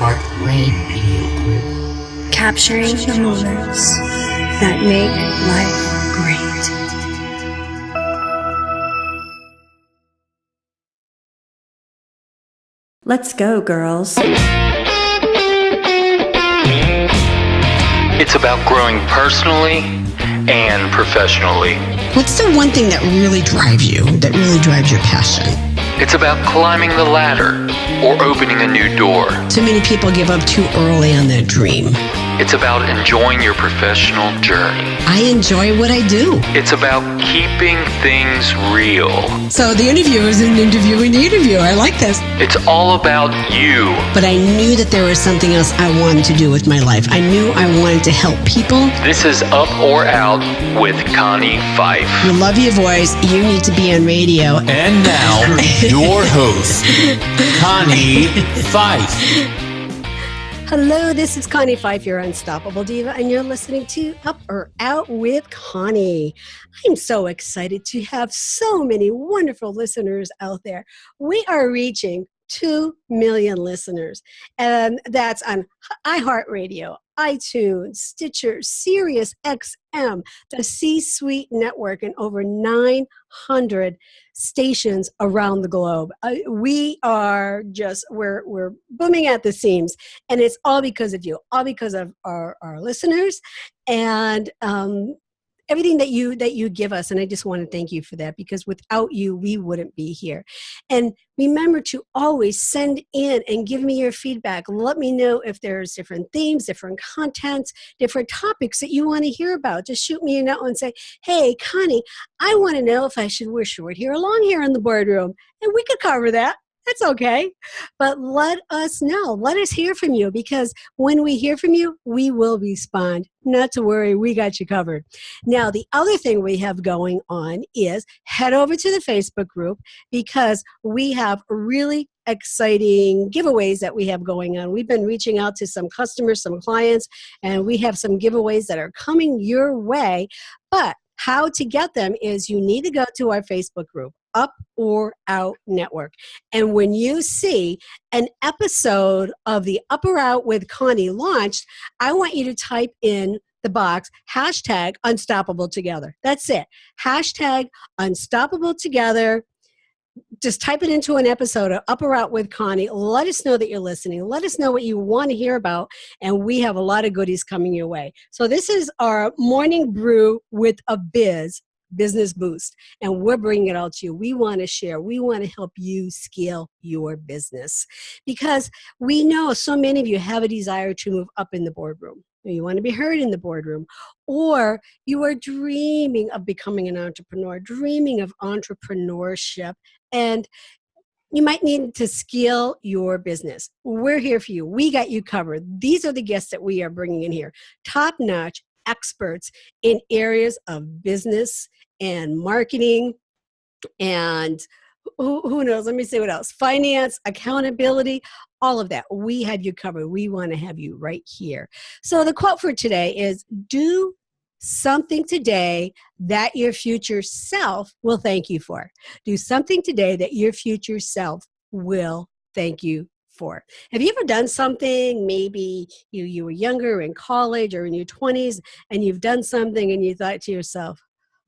Radio Group. Capturing the moments that make life great. Let's go, girls. It's about growing personally and professionally. What's the one thing that really drives you, that really drives your passion? It's about climbing the ladder or opening a new door. Too many people give up too early on their dream. It's about enjoying your professional journey. I enjoy what I do. It's about keeping things real. So the interview is an interviewing the interviewer. I like this. It's all about you. But I knew that there was something else I wanted to do with my life. I knew I wanted to help people. This is Up or Out with Connie Fife. You love your voice. You need to be on radio. And now, your host, Connie Fife. Hello, this is Connie Fife, your Unstoppable Diva, and you're listening to Up or Out with Connie. I'm so excited to have so many wonderful listeners out there. We are reaching 2 million listeners, and that's on iHeartRadio, iTunes, Stitcher, Sirius XM, the C-Suite Network, and over 900 stations around the globe. We are just, we're booming at the seams, and it's all because of you, all because of our listeners, and everything that you give us. And I just want to thank you for that, because without you, we wouldn't be here. And remember to always send in and give me your feedback. Let me know if there's different themes, different contents, different topics that you want to hear about. Just shoot me a note and say, hey, Connie, I want to know if I should wear short hair or long hair in the boardroom. And we could cover that. That's okay. But let us know. Let us hear from you, because when we hear from you, we will respond. Not to worry, we got you covered. Now, the other thing we have going on is head over to the Facebook group, because we have really exciting giveaways that we have going on. We've been reaching out to some customers, some clients, and we have some giveaways that are coming your way. But how to get them is you need to go to our Facebook group, Up or Out Network. And when you see an episode of the Up or Out with Connie launched, I want you to type in the box, hashtag Unstoppable Together. That's it. Hashtag Unstoppable Together. Just type it into an episode of Up or Out with Connie. Let us know that you're listening. Let us know what you want to hear about, and we have a lot of goodies coming your way. So this is our morning brew with a business boost, and we're bringing it all to you. We want to share. We want to help you scale your business, because we know so many of you have a desire to move up in the boardroom. You want to be heard in the boardroom, or you are dreaming of becoming an entrepreneur, dreaming of entrepreneurship, and you might need to scale your business. We're here for you. We got you covered. These are the guests that we are bringing in here. Top-notch experts in areas of business and marketing and who knows, let me see what else, finance, accountability, all of that. We have you covered. We want to have you right here. So the quote for today is, do something today that your future self will thank you for. Do something today that your future self will thank you for. Have you ever done something, maybe you were younger, in college or in your 20s, and you've done something and you thought to yourself,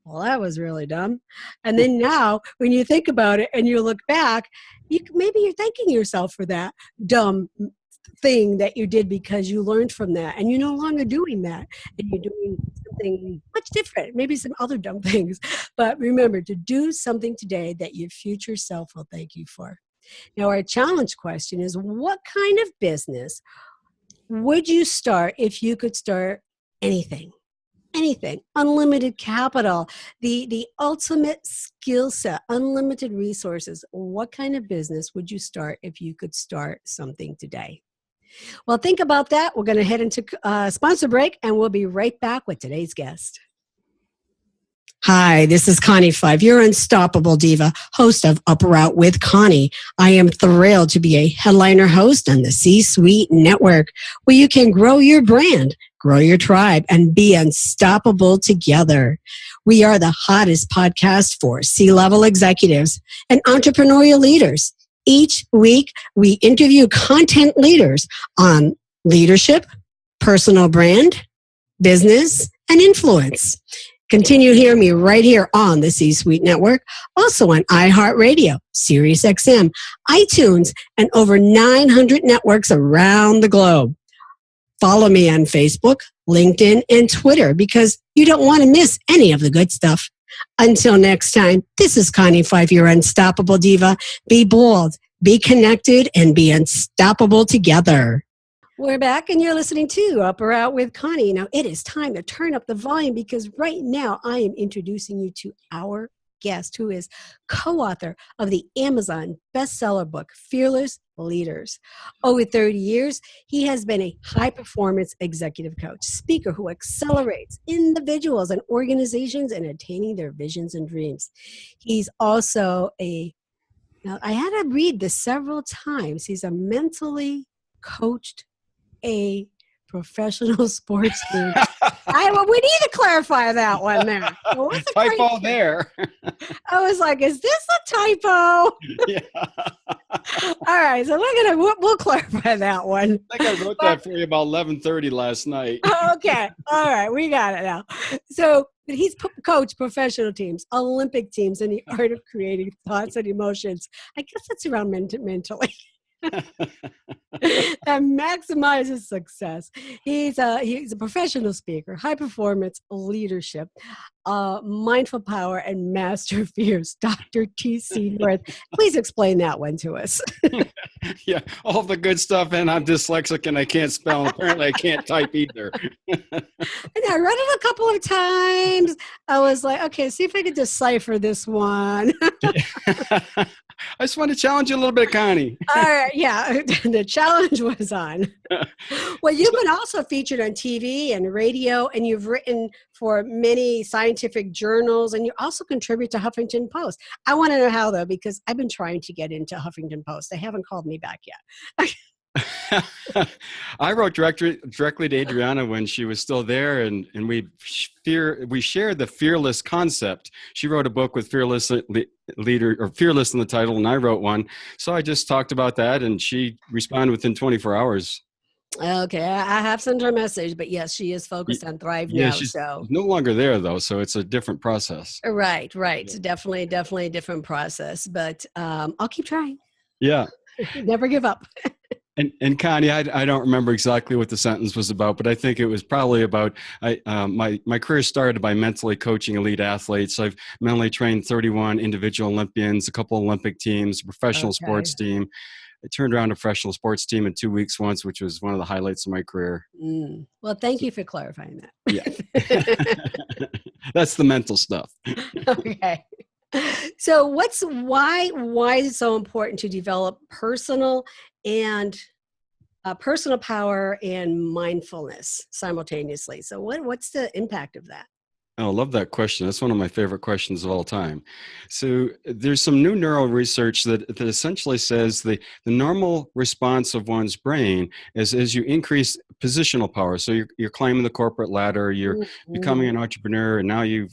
well, that was really dumb. And then now when you think about it and you look back, maybe you're thanking yourself for that dumb thing that you did, because you learned from that and you're no longer doing that, and you're doing something much different, maybe some other dumb things. But remember to do something today that your future self will thank you for. Now, our challenge question is, what kind of business would you start if you could start anything? Anything, unlimited capital, the ultimate skill set, unlimited resources. What kind of business would you start if you could start something today? Well, think about that. We're going to head into sponsor break, and we'll be right back with today's guest. Hi, this is Connie Fife, your Unstoppable Diva, host of Up or Out with Connie. I am thrilled to be a headliner host on the C-Suite Network, where you can grow your brand, grow your tribe, and be unstoppable together. We are the hottest podcast for C-level executives and entrepreneurial leaders. Each week, we interview content leaders on leadership, personal brand, business, and influence. Continue to hear me right here on the C-Suite Network, also on iHeartRadio, SiriusXM, iTunes, and over 900 networks around the globe. Follow me on Facebook, LinkedIn, and Twitter because you don't want to miss any of the good stuff. Until next time, this is Connie Fife, your unstoppable diva. Be bold, be connected, and be unstoppable together. We're back and you're listening to Up or Out with Connie. Now it is time to turn up the volume because right now I am introducing you to our guest who is co-author of the Amazon bestseller book, Fearless Leaders. Over 30 years, he has been a high-performance executive coach, speaker who accelerates individuals and organizations in attaining their visions and dreams. He's also now I had to read this several times, he's a mentally coached a professional sports team. We need to clarify that one there. What's the typo there? I was like, is this a typo? Yeah. All right, so we'll clarify that one. I think I wrote that for you about 11:30 last night. Okay, all right, we got it now. So, but he's coached professional teams, Olympic teams, in the art of creating thoughts and emotions. I guess that's around mentally. That maximizes success. He's a professional speaker, high performance leadership, mindful power, and master fears. Dr. T.C. North. Please explain that one to us. Yeah, all the good stuff, and I'm dyslexic and I can't spell. And apparently, I can't type either. And I read it a couple of times. I was like, okay, see if I can decipher this one. I just want to challenge you a little bit, Connie. All right, yeah, the challenge was on. Well, you've been also featured on TV and radio, and you've written for many scientific journals, and you also contribute to Huffington Post. I want to know how, though, because I've been trying to get into Huffington Post. They haven't called me back yet. I wrote directly to Adriana when she was still there, and we shared the fearless concept. She wrote a book with fearless leader or fearless in the title, and I wrote one. So I just talked about that, and she responded within 24 hours. Okay, I have sent her a message, but yes, she is focused on Thrive now. She's so no longer there though, so it's a different process. Right. Yeah. Definitely a different process, but I'll keep trying. Yeah. Never give up. And Connie, I don't remember exactly what the sentence was about, but I think it was probably about my career started by mentally coaching elite athletes. I've mentally trained 31 individual Olympians, a couple Olympic teams, a professional sports team. I turned around a professional sports team in 2 weeks once, which was one of the highlights of my career. Well, thank you for clarifying that. Yeah. That's the mental stuff. Okay. So why is it so important to develop personal power and mindfulness simultaneously? So what's the impact of that? Oh, I love that question. That's one of my favorite questions of all time. So there's some new neural research that essentially says the normal response of one's brain is as you increase positional power. So you're climbing the corporate ladder, you're becoming an entrepreneur, and now you're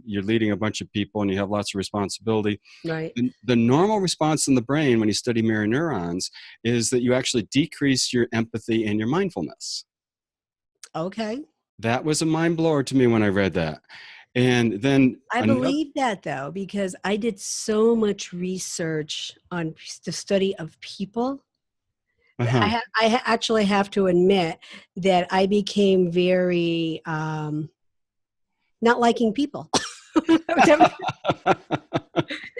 leading a bunch of people and you have lots of responsibility. Right. And the normal response in the brain when you study mirror neurons is that you actually decrease your empathy and your mindfulness. Okay. That was a mind blower to me when I read that. And then I believe that though, because I did so much research on the study of people. I actually have to admit that I became very not liking people. The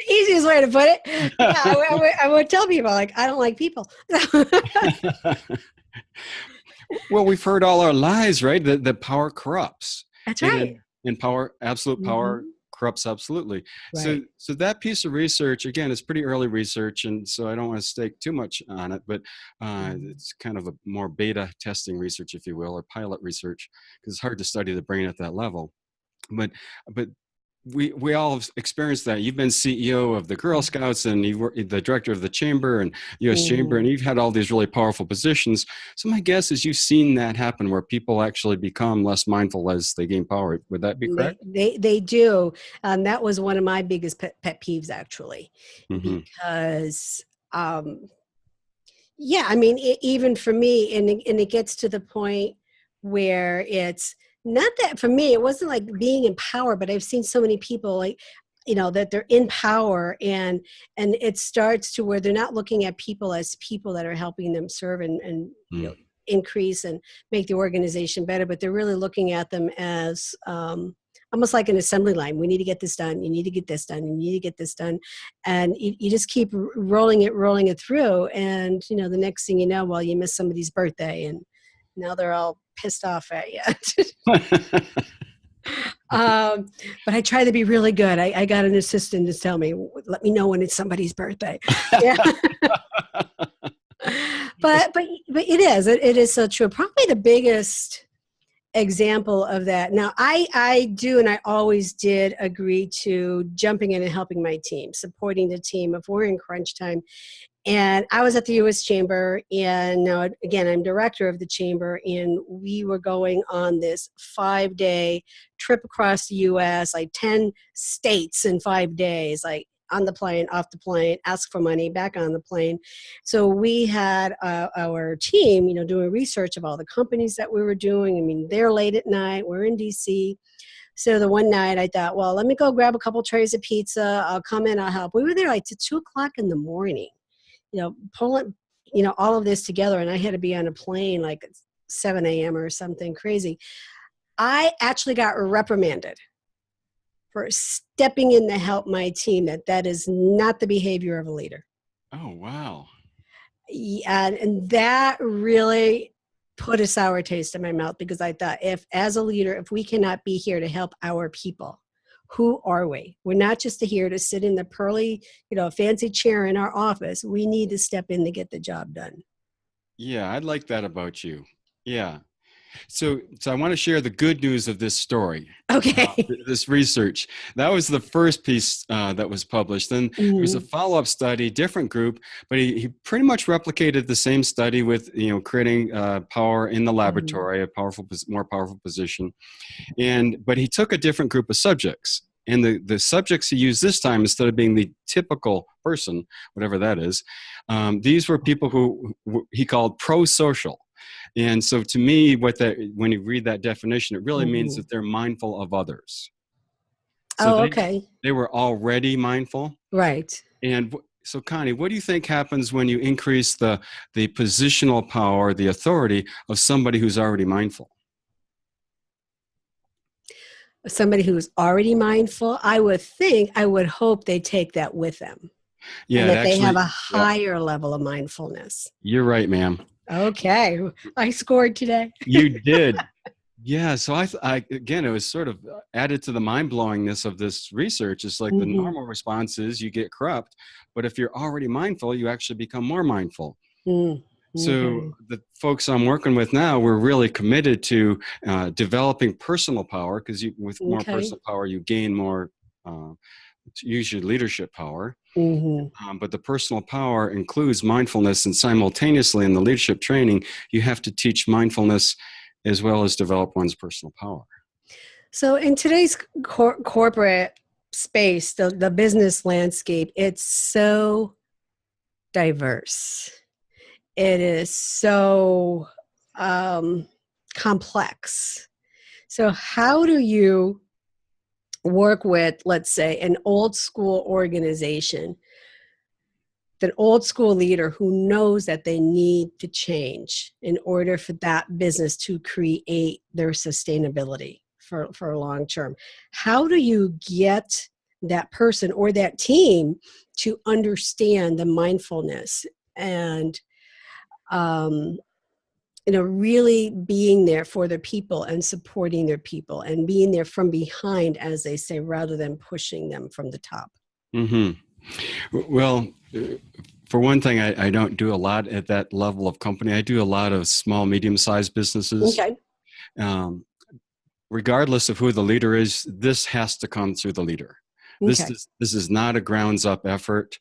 easiest way to put it. Yeah, I would tell people, like, I don't like people. Well, we've heard all our lives, right? That power corrupts. That's right. And power, absolute power corrupts absolutely. Right. So that piece of research, again, it's pretty early research, and so I don't want to stake too much on it, but it's kind of a more beta testing research, if you will, or pilot research, because it's hard to study the brain at that level. But we all have experienced that. You've been CEO of the Girl Scouts, and you were the director of the Chamber and U.S. Chamber, and you've had all these really powerful positions. So my guess is you've seen that happen, where people actually become less mindful as they gain power. Would that be correct? They do. That was one of my biggest pet peeves, actually, because um, yeah, I mean, even for me, and it gets to the point where it's not that for me, it wasn't like being in power, but I've seen so many people like, that they're in power and it starts to where they're not looking at people as people that are helping them serve and Mm. increase and make the organization better, but they're really looking at them as almost like an assembly line. We need to get this done. You need to get this done. You need to get this done. And you just keep rolling it through. And, the next thing you know, well, you miss somebody's birthday and now they're all pissed off at you. But I try to be really good. I got an assistant to tell me, let me know when it's somebody's birthday. Yeah. but it is so true. Probably the biggest example of that. Now I do, and I always did agree to jumping in and helping my team, supporting the team if we're in crunch time. And I was at the U.S. Chamber, and now again, I'm director of the chamber, and we were going on this 5-day trip across the U.S., like 10 states in 5 days, like on the plane, off the plane, ask for money, back on the plane. So we had our team, doing research of all the companies that we were doing. I mean, they're late at night, we're in D.C., so the one night I thought, well, let me go grab a couple trays of pizza. I'll come in, I'll help. We were there like to 2 o'clock in the morning. Pulling, all of this together. And I had to be on a plane like 7 a.m. or something crazy. I actually got reprimanded for stepping in to help my team. That is not the behavior of a leader. Oh, wow. Yeah, and that really put a sour taste in my mouth, because I thought, as a leader, if we cannot be here to help our people, who are we? We're not just here to sit in the pearly, fancy chair in our office. We need to step in to get the job done. Yeah, I like that about you. Yeah. So I want to share the good news of this story. Okay. This research. That was the first piece that was published. Then there was a follow-up study, different group, but he pretty much replicated the same study with, creating power in the laboratory, a more powerful position. But he took a different group of subjects. And the subjects he used this time, instead of being the typical person, whatever that is, these were people who he called pro-social. And so to me, when you read that definition, it really means that they're mindful of others. So okay. They were already mindful. Right. And so, Connie, what do you think happens when you increase the positional power, the authority of somebody who's already mindful? Somebody who's already mindful, I would hope they take that with them. Yeah, and that they have a higher level of mindfulness. You're right, ma'am. Okay. I scored today. You did. Yeah. So I again, it was sort of added to the mind-blowingness of this research. It's like the normal response is you get corrupt, but if you're already mindful, you actually become more mindful. So the folks I'm working with now, we're really committed to developing personal power, because with more personal power, you gain more, usually leadership power. But the personal power includes mindfulness, and simultaneously in the leadership training, you have to teach mindfulness as well as develop one's personal power. So in today's corporate space, the business landscape, it's so diverse. It is so complex. So how do you work with, let's say, an old school organization, an old school leader who knows that they need to change in order for that business to create their sustainability for long term? How do you get that person or that team to understand the mindfulness and really being there for their people and supporting their people and being there from behind, as they say, rather than pushing them from the top? Well, for one thing, I don't do a lot at that level of company. I do a lot of small, medium-sized businesses. Okay. Regardless of who the leader is, this has to come through the leader. Okay. This is not a grounds-up effort,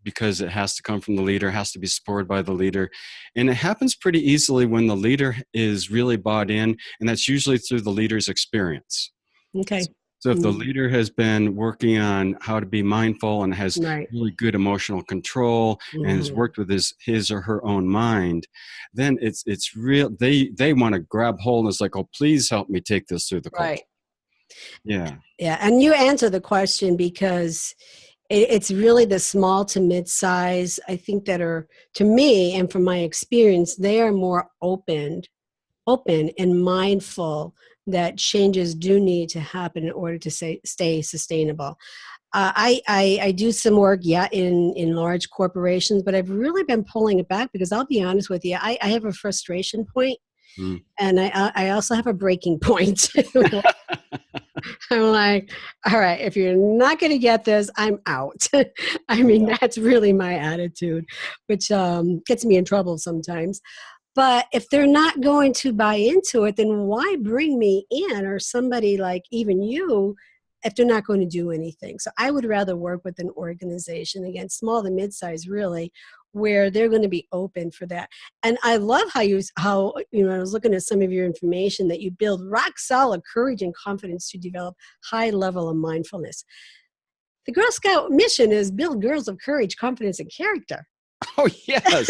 because it has to come from the leader, has to be supported by the leader. And it happens pretty easily when the leader is really bought in, and that's usually through the leader's experience. Okay. So if the leader has been working on how to be mindful and has Right. really good emotional control and has worked with his or her own mind, then it's real. They want to grab hold and it's like, oh, please help me take this through the cult. Right. Yeah. Yeah. And you answer the question because it's really the small to mid-size, I think, that are, to me and from my experience, they are more open and mindful that changes do need to happen in order to stay sustainable. I do some work, in large corporations, but I've really been pulling it back because I'll be honest with you, I have a frustration point, and I also have a breaking point. I'm like, all right, if you're not going to get this, I'm out. I mean, that's really my attitude, which gets me in trouble sometimes. But if they're not going to buy into it, then why bring me in, or somebody like even you, if they're not going to do anything? So I would rather work with an organization, again, small to mid-size really, where they're going to be open for that. And I love how I was looking at some of your information that you build rock solid courage and confidence to develop high level of mindfulness. The Girl Scout mission is build girls of courage, confidence, and character. Oh, yes.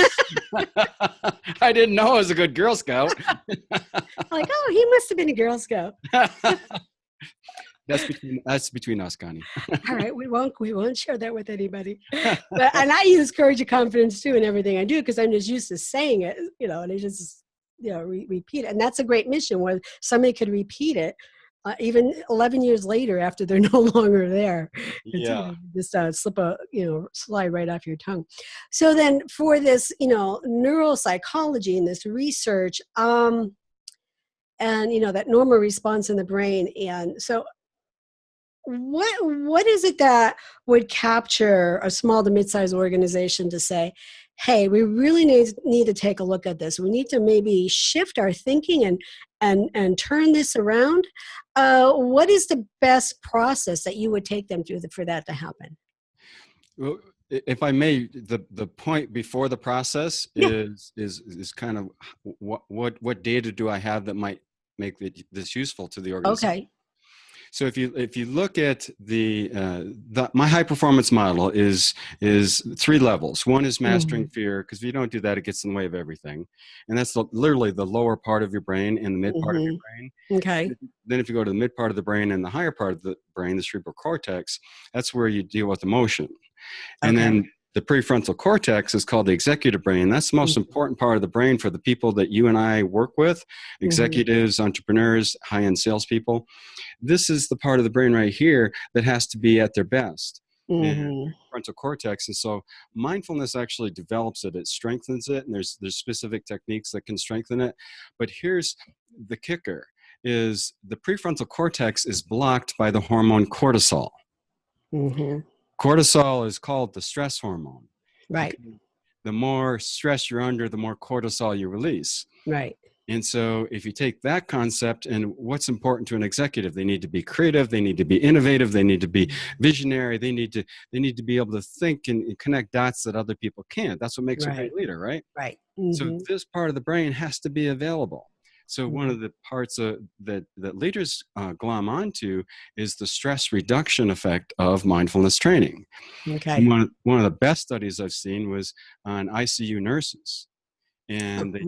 I didn't know I was a good Girl Scout. Like, oh, he must have been a Girl Scout. That's between us, Connie. All right, we won't share that with anybody. And I use courage and confidence too in everything I do because I'm just used to saying it, and I just repeat it. And that's a great mission where somebody could repeat it even 11 years later after they're no longer there. Just slide right off your tongue. So then for this, neuropsychology and this research, and that normal response in the brain, and so what is it that would capture a small to mid-sized organization to say, hey, we really need to take a look at this. We need to maybe shift our thinking and turn this around. What is the best process that you would take them through for that to happen? Well, if I may, the point before the process is kind of what data do I have that might make this useful to the organization? Okay. So if you look at my high performance model is 3 levels. One is mastering fear, because if you don't do that, it gets in the way of everything, and that's literally the lower part of your brain and the mid part of your brain. Okay. Then if you go to the mid part of the brain and the higher part of the brain, the cerebral cortex, that's where you deal with emotion, and then the prefrontal cortex is called the executive brain. That's the most important part of the brain for the people that you and I work with, executives, entrepreneurs, high-end salespeople. This is the part of the brain right here that has to be at their best. And frontal cortex. And so mindfulness actually develops it. It strengthens it. And there's specific techniques that can strengthen it. But here's the kicker is the prefrontal cortex is blocked by the hormone cortisol. Cortisol is called the stress hormone. Right. The more stress you're under, the more cortisol you release. Right. And so if you take that concept and what's important to an executive, they need to be creative, they need to be innovative, they need to be visionary, they need to be able to think and connect dots that other people can't. That's what makes a great leader, right? Right. So this part of the brain has to be available. So one of the parts that leaders glom onto is the stress reduction effect of mindfulness training. Okay. And one of the best studies I've seen was on ICU nurses. And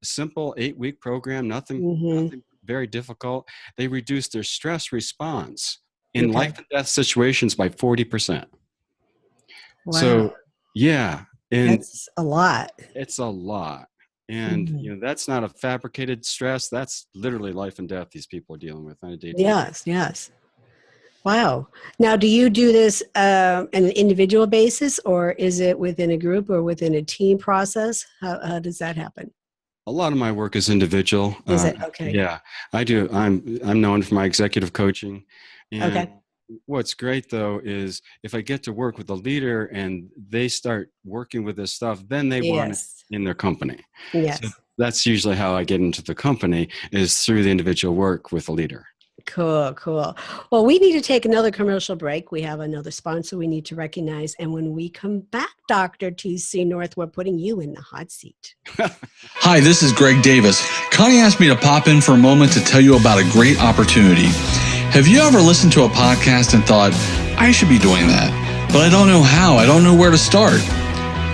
simple 8-week program, nothing very difficult. They reduced their stress response in life and death situations by 40%. Wow. So and that's a lot. It's a lot. And that's not a fabricated stress. That's literally life and death these people are dealing with on a day-to-day. Yes. Wow. Now, do you do this on an individual basis, or is it within a group or within a team process? How does that happen? A lot of my work is individual. Is it? Okay. Yeah, I do. I'm known for my executive coaching. And what's great though is if I get to work with a leader and they start working with this stuff, then they want it in their company. Yes. So that's usually how I get into the company, is through the individual work with a leader. Cool. Well, we need to take another commercial break. We have another sponsor we need to recognize. And when we come back, Dr. T.C. North, we're putting you in the hot seat. Hi, this is Greg Davis. Connie asked me to pop in for a moment to tell you about a great opportunity. Have you ever listened to a podcast and thought, I should be doing that, but I don't know how, I don't know where to start?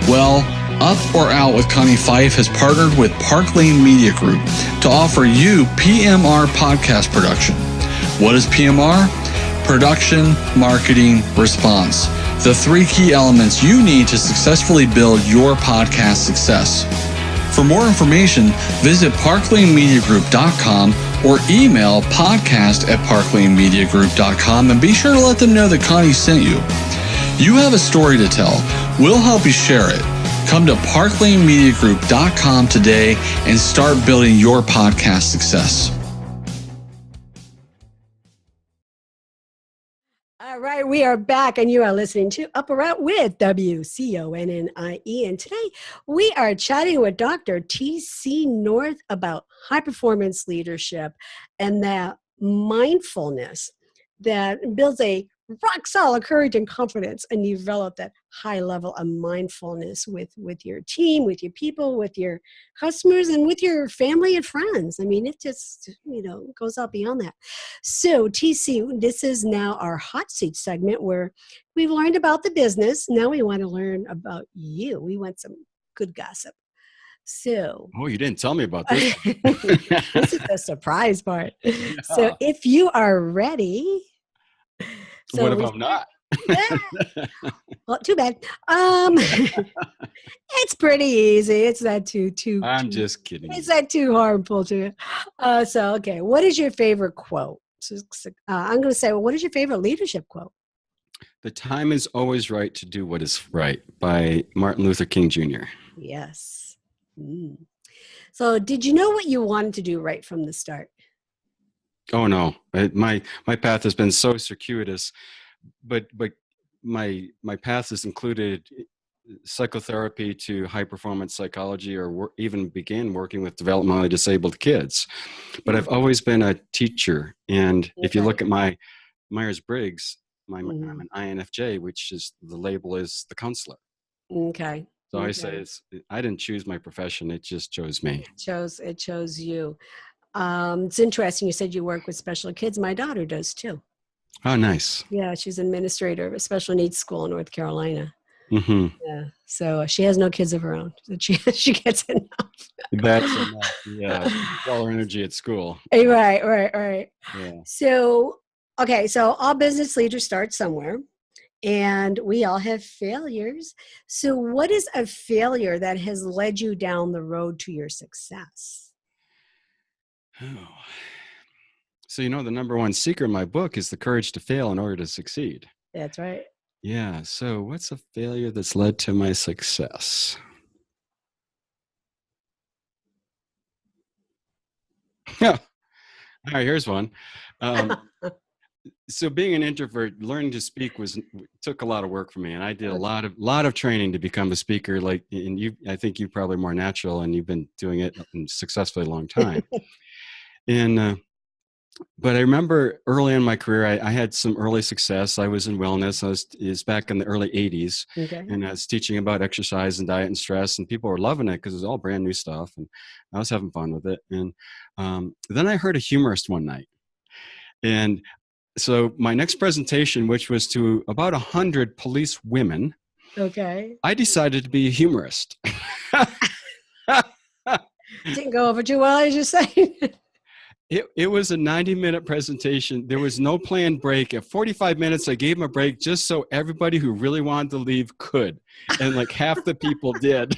Well, Up or Out with Connie Fife has partnered with Park Lane Media Group to offer you PMR podcast production. What is PMR? Production, marketing, response. The three key elements you need to successfully build your podcast success. For more information, visit parklanemediagroup.com or email podcast@parklanemediagroup.com and be sure to let them know that Connie sent you. You have a story to tell. We'll help you share it. Come to parklanemediagroup.com today and start building your podcast success. All right, we are back, and you are listening to Up or Out with WCONNIE. And today we are chatting with Dr. T.C. North about high performance leadership and that mindfulness that builds a rock solid courage and confidence, and develop that high level of mindfulness with your team, with your people, with your customers, and with your family and friends. I mean, it just, goes out beyond that. So TC, this is now our hot seat segment where we've learned about the business. Now we want to learn about you. We want some good gossip. So, Oh, you didn't tell me about this. this is the surprise part. Yeah. So if you are ready. So what if I'm not? Well, too bad. It's pretty easy. It's not too. I'm just kidding. It's not too harmful to you. Okay. What is your favorite quote? I'm going to say, well, what is your favorite leadership quote? The time is always right to do what is right, by Martin Luther King Jr. Yes. So did you know what you wanted to do right from the start? Oh no, my path has been so circuitous, but my path has included psychotherapy to high performance psychology, or even began working with developmentally disabled kids. But I've always been a teacher, and if you look at my Myers-Briggs, I'm an INFJ, which is the label is the counselor. Okay. So I say I didn't choose my profession; it just chose me. It chose you. It's interesting. You said you work with special kids. My daughter does too. Oh, nice. Yeah, she's an administrator of a special needs school in North Carolina. Mm-hmm. Yeah, so she has no kids of her own. So she gets enough. That's enough. Yeah, all her energy at school. Right. Yeah. So, okay, so all business leaders start somewhere, and we all have failures. So, what is a failure that has led you down the road to your success? Oh. So, the number one secret in my book is the courage to fail in order to succeed. That's right. Yeah. So what's a failure that's led to my success? Yeah. All right, here's one. So being an introvert, learning to speak took a lot of work for me. And I did a lot of training to become a speaker. And I think you're probably more natural, and you've been doing it successfully a long time. But I remember early in my career, I had some early success. I was in wellness. It was back in the early 80s. Okay. And I was teaching about exercise and diet and stress, and people were loving it because it was all brand new stuff. And I was having fun with it. And then I heard a humorist one night. And so my next presentation, which was to about 100 police women, okay, I decided to be a humorist. Didn't go over too well, as you say. It was a 90-minute presentation. There was no planned break. At 45 minutes, I gave them a break just so everybody who really wanted to leave could. And like half the people did.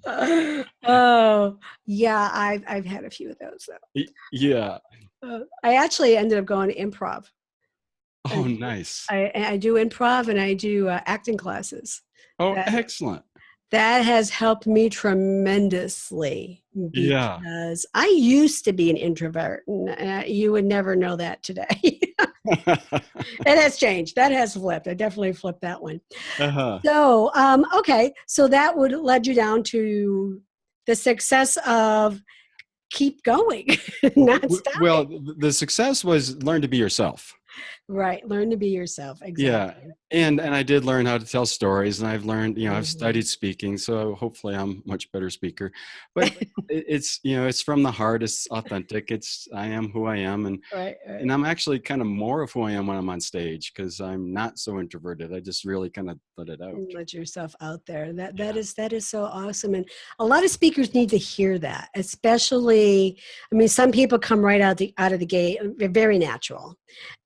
Oh, yeah. I've had a few of those, though. Yeah. I actually ended up going to improv. Oh, nice. I do improv, and I do acting classes. Oh, excellent. That has helped me tremendously, because I used to be an introvert, and you would never know that today. It has changed. That has flipped. I definitely flipped that one. Uh-huh. So, okay. So that would lead you down to the success of keep going, not stopping. Well, the success was learn to be yourself. Right. Learn to be yourself. Yeah. Exactly. And I did learn how to tell stories, and I've learned, I've Mhm. studied speaking, so hopefully I'm a much better speaker. But it's from the heart, it's authentic. I am who I am, Right. Right. and I'm actually kind of more of who I am when I'm on stage, because I'm not so introverted. I just really kind of let it out. Let yourself out there. That that Yeah. is that is so awesome. And a lot of speakers need to hear that, especially, I mean, some people come right out of the gate, they're very natural.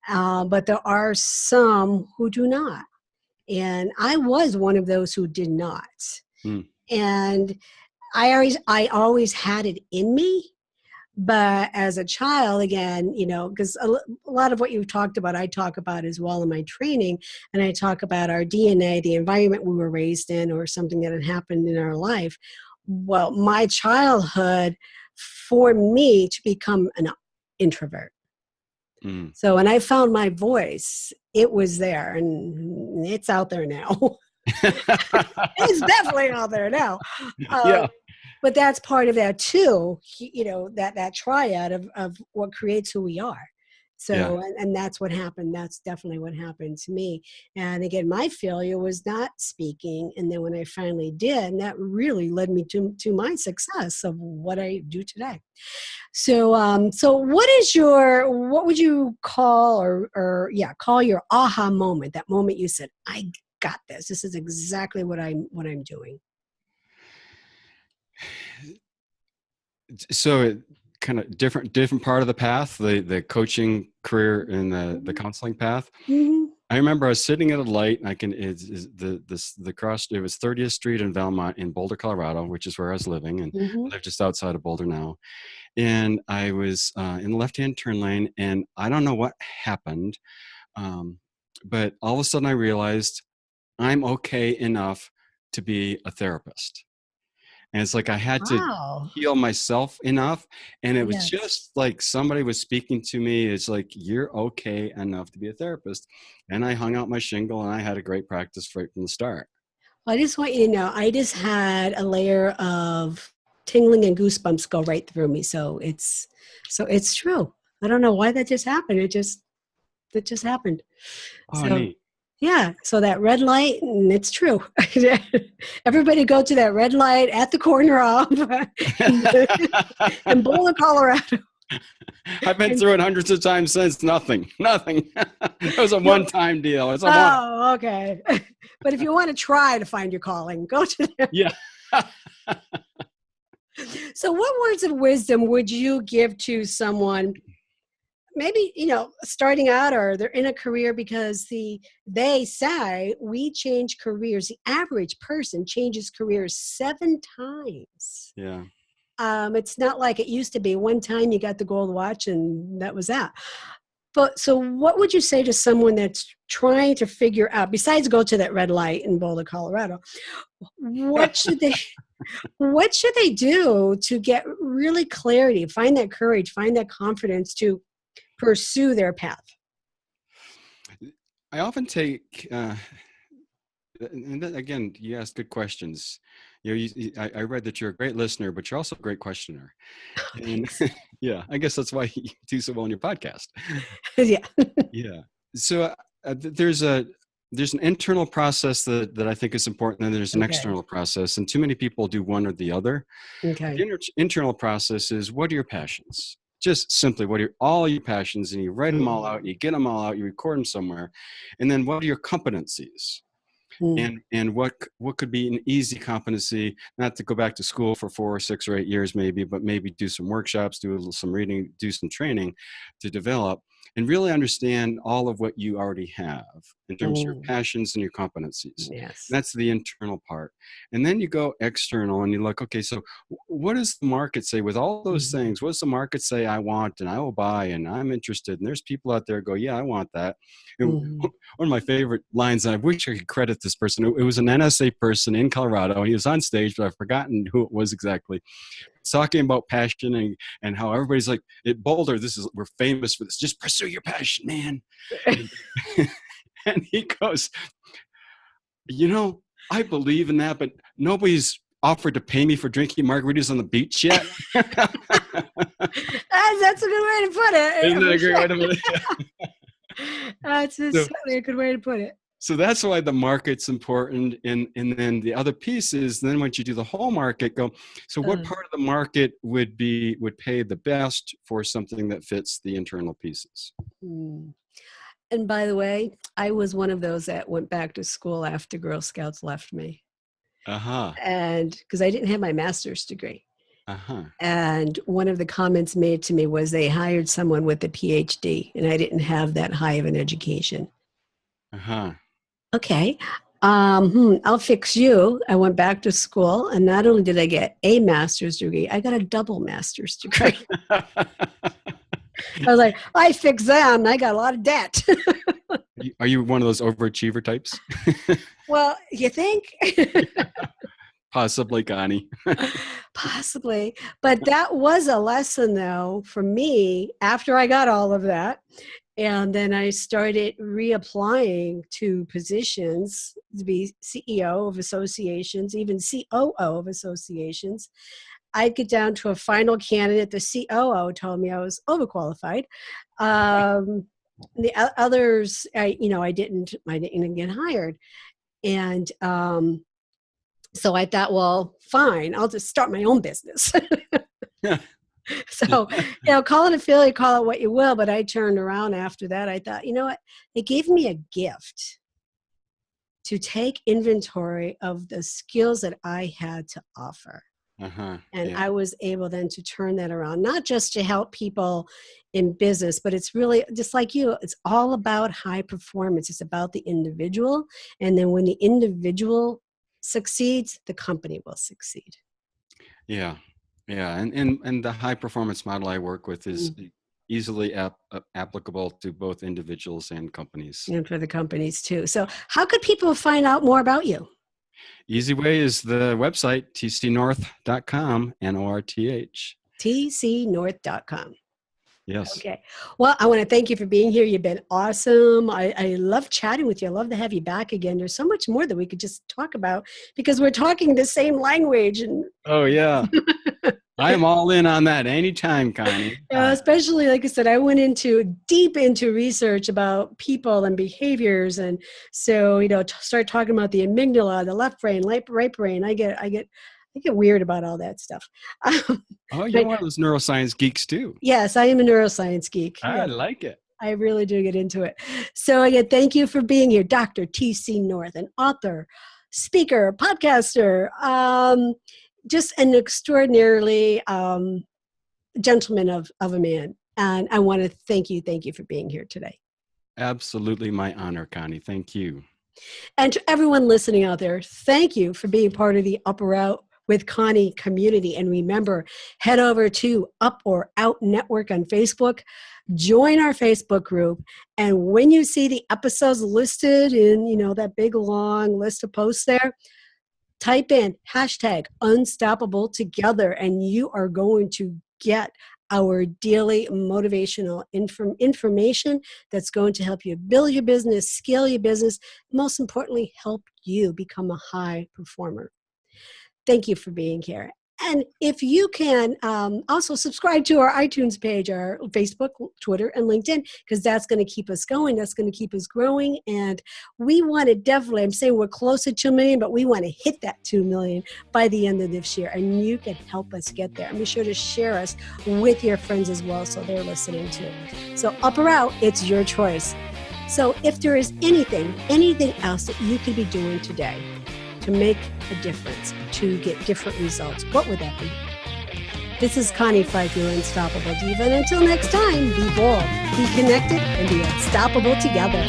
But there are some who do not. And I was one of those who did not. Mm. And I always had it in me. But as a child, again, because a lot of what you've talked about, I talk about as well in my training. And I talk about our DNA, the environment we were raised in, or something that had happened in our life. Well, my childhood formed me to become an introvert. Mm. So when I found my voice, it was there, and it's out there now. It's definitely out there now. Yeah. But that's part of that too, that triad of what creates who we are. Yeah. So, and that's what happened. That's definitely what happened to me. And again, my failure was not speaking. And then when I finally did, that really led me to my success of what I do today. So what would you call call your aha moment, that moment you said, I got this. This is exactly what I'm doing. So it kind of different part of the path, the coaching career and the counseling path. Mm-hmm. I remember I was sitting at a light, and the cross. It was 30th Street in Valmont in Boulder, Colorado, which is where I was living, and Mm-hmm. I live just outside of Boulder now. And I was in the left-hand turn lane, and I don't know what happened, but all of a sudden I realized I'm okay enough to be a therapist. And it's like I had to Wow. heal myself enough. And it was Yes. just like somebody was speaking to me. It's like, you're okay enough to be a therapist. And I hung out my shingle, and I had a great practice right from the start. Well, I just want you to know, I just had a layer of tingling and goosebumps go right through me. So it's true. I don't know why that just happened. It just happened. Oh, So neat. yeah, so that red light, and it's true. Everybody go to that red light at the corner of in Boulder, Colorado. I've been And, through it hundreds of times since. Nothing. It was a no, one-time deal. It's a one. oh, okay. But if you want to try to find your calling, go to them. Yeah. So what words of wisdom would you give to someone, maybe, starting out, or they're in a career, because they say we change careers. The average person changes careers 7 times. Yeah. It's not like it used to be. One time you got the gold watch and that was that. But so what would you say to someone that's trying to figure out, besides go to that red light in Boulder, Colorado, what should they do to get really clarity, find that courage, find that confidence to pursue their path? I often take, and then again, you ask good questions. I read that you're a great listener, but you're also a great questioner. And yeah, I guess that's why you do so well on your podcast. Yeah. Yeah. So there's an internal process that I think is important, and there's an Okay. external process, and too many people do one or the other. Okay. The internal process is, what are your passions? Just simply, what are all your passions? And you write them all out, you get them all out, you record them somewhere. And then what are your competencies? And what could be an easy competency, not to go back to school for 4 or 6 or 8 years maybe, but maybe do some workshops, do some reading, do some training to develop and really understand all of what you already have in terms of your passions and your competencies. Yes. That's the internal part. And then you go external and you look, okay, so what does the market say with all those things? What does the market say I want and I will buy and I'm interested? And there's people out there go, yeah, I want that. And one of my favorite lines, and I wish I could credit this person. It was an NSA person in Colorado. He was on stage, but I've forgotten who it was exactly. Talking about passion and how everybody's like, at Boulder, we're famous for this. Just pursue your passion, man. And he goes, I believe in that, but nobody's offered to pay me for drinking margaritas on the beach yet. That's a good way to put it. Isn't that a great way to put it? That's certainly a good way to put it. So that's why the market's important. And then the other piece is then once you do the whole market, so what part of the market would pay the best for something that fits the internal pieces? And by the way, I was one of those that went back to school after Girl Scouts left me. And because I didn't have my master's degree. And one of the comments made to me was they hired someone with a PhD and I didn't have that high of an education. Okay. I'll fix you. I went back to school and not only did I get a master's degree, I got a double master's degree. I was like, I fix them. I got a lot of debt. Are you one of those overachiever types? Well, you think? Possibly, Connie. Possibly. But that was a lesson, though, for me after I got all of that. And then I started reapplying to positions to be CEO of associations, even COO of associations. I'd get down to a final candidate. The COO told me I was overqualified. The others, I didn't get hired. And so I thought, well, fine, I'll just start my own business. So, call it a failure, call it what you will. But I turned around after that. I thought, you know what? It gave me a gift to take inventory of the skills that I had to offer. I was able then to turn that around, not just to help people in business, but it's really just like you. It's all about high performance. It's about the individual. And then when the individual succeeds, the company will succeed. Yeah. And the high performance model I work with is easily applicable to both individuals and companies. And for the companies too. So how could people find out more about you? Easy way is the website, tcnorth.com, North. tcnorth.com. Yes. Okay. Well, I want to thank you for being here. You've been awesome. I love chatting with you. I love to have you back again. There's so much more that we could just talk about because we're talking the same language. And oh, yeah. I'm all in on that anytime, Connie. Especially, like I said, I went deep into research about people and behaviors. And so, start talking about the amygdala, the left brain, right brain. I get weird about all that stuff. You're one of those neuroscience geeks too. Yes, I am a neuroscience geek. I like it. I really do get into it. So again, thank you for being here, Dr. T.C. North, an author, speaker, podcaster, just an extraordinarily gentleman of a man. And I want to thank you for being here today. Absolutely my honor, Connie. Thank you. And to everyone listening out there, thank you for being part of the Up or Out with Connie community. And remember, head over to Up or Out Network on Facebook, join our Facebook group. And when you see the episodes listed in, that big long list of posts there, type in #Unstoppable Together, and you are going to get our daily motivational information that's going to help you build your business, scale your business, most importantly, help you become a high performer. Thank you for being here. And if you can also subscribe to our iTunes page, our Facebook, Twitter, and LinkedIn, because that's going to keep us going. That's going to keep us growing. And we want to definitely, I'm saying we're close to 2 million, but we want to hit that 2 million by the end of this year. And you can help us get there. And be sure to share us with your friends as well so they're listening too. So Up or Out, it's your choice. So if there is anything else that you could be doing today to make a difference, to get different results, what would that be? This is Connie Fife, your Unstoppable Diva. And until next time, be bold, be connected, and be unstoppable together.